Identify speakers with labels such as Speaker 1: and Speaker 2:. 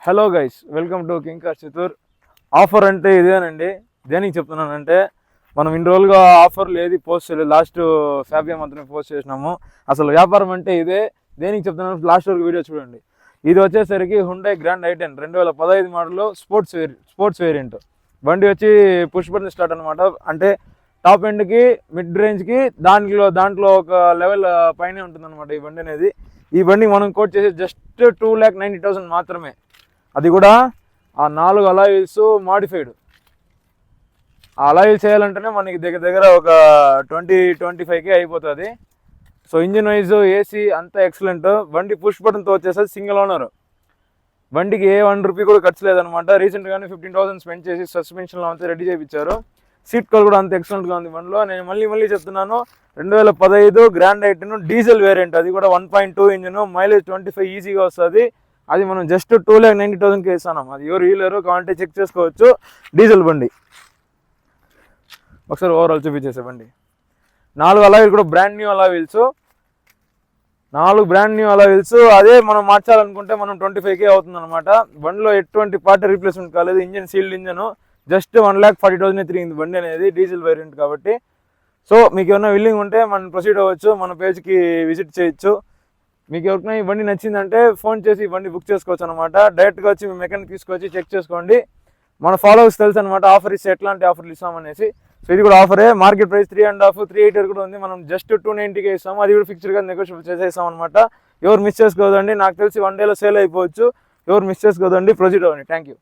Speaker 1: Hello guys, welcome to king car Chittoor. Offer అంటే ఇదేనండి. దేనికి చెప్తున్నానంటే, మనం ఇన్ని రోజులుగా ఆఫర్లు ఏది పోస్ట్ చేయలేదు. లాస్ట్ ఫ్యాబియా మాత్రమే పోస్ట్ చేసినాము. అసలు వ్యాపారం అంటే ఇదే. దేనికి చెప్తున్నాను, లాస్ట్ వరకు వీడియో చూడండి. ఇది వచ్చేసరికి Hyundai grand i10 2015 model sports variant. బండి వచ్చి పుష్ బటన్ స్టార్ట్ అనమాట. అంటే టాప్ ఎండ్కి మిడ్ రేంజ్కి దాంట్లో ఒక లెవెల్ పైనే ఉంటుంది అనమాట ఈ బండి అనేది. ఈ బండి మనం కోట్ చేసి జస్ట్ 2,90,000 మాత్రమే. అది కూడా ఆ 4 అలాయిల్స్ మాడిఫైడ్. ఆ అలాయిల్స్ చేయాలంటేనే మనకి దగ్గర ఒక 20-25K అయిపోతుంది. సో ఇంజిన్ వైజ్ ఏసీ అంతా ఎక్సలెంట్. బండి పుష్ బటన్తో వచ్చేసరికి సింగిల్ ఓనర్. బండికి ఏ 1 రూపీ కూడా ఖర్చు లేదనమాట. రీసెంట్గానే 15,000 స్పెండ్ చేసి సస్పెన్షన్లో అంతా రెడీ చేయించారు. సీట్ కవర్ కూడా అంత ఎక్సలెంట్గా ఉంది బండిలో. నేను మళ్ళీ చెప్తున్నాను, 2015 గ్రాండ్ i10 డీజిల్ వేరియంట్. అది కూడా 1.2 ఇంజిన్, మైలేజ్ 25 ఈజీగా వస్తుంది. అది మనం జస్ట్ 2,90,000కి ఇస్తున్నాం. అది ఎవరు వీలరు కావాలంటే చెక్ చేసుకోవచ్చు. డీజిల్ బండి. ఒకసారి ఓవరాల్ చూపించేసే బండి. 4 అలాయిలు కూడా బ్రాండ్ న్యూ అలాయిల్స్. 4 బ్రాండ్ న్యూ అలాయిల్స్. అదే మనం మార్చాలనుకుంటే మనం 25K అవుతుంది అనమాట. బండిలో ఎటువంటి పార్ట్ రీప్లేస్మెంట్ కాలేదు. Engine sealed engine. జస్ట్ 1,40,000 తిరిగింది బండి అనేది, డీజిల్ వేరియంట్ కాబట్టి. సో మీకు ఏమైనా విల్లింగ్ ఉంటే మనం ప్రొసీడ్ అవ్వచ్చు, మన పేజ్కి విజిట్ చేయొచ్చు. మీకు ఎవరికైనా ఈ బండి నచ్చిందంటే ఫోన్ చేసి ఈ బండి బుక్ చేసుకోవచ్చు అనమాట. డైరెక్ట్గా వచ్చి మీ మెకానిక్ తీసుకొచ్చి చెక్ చేసుకోండి. మన ఫాలోవర్స్ తెలుసు అనమాట ఆఫర్ ఇస్తే ఎట్లాంటి ఆఫర్లు ఇస్తామనేసి. సో ఇది కూడా ఆఫరే. మార్కెట్ ప్రైస్ 3.5, 380 కూడా ఉంది. మనం జస్ట్ 290K ఇస్తాము. అది కూడా ఫిక్స్డ్గా నెగోషియబుల్ చేసేస్తాం అనమాట. ఎవరు మిస్ చేసుకోదండి. నాకు తెలిసి 1 డేలో సేల్ అయిపోవచ్చు. ఎవరు మిస్ చేసుకోదండి. ప్రొసీడ్ అవ్వండి. Thank you.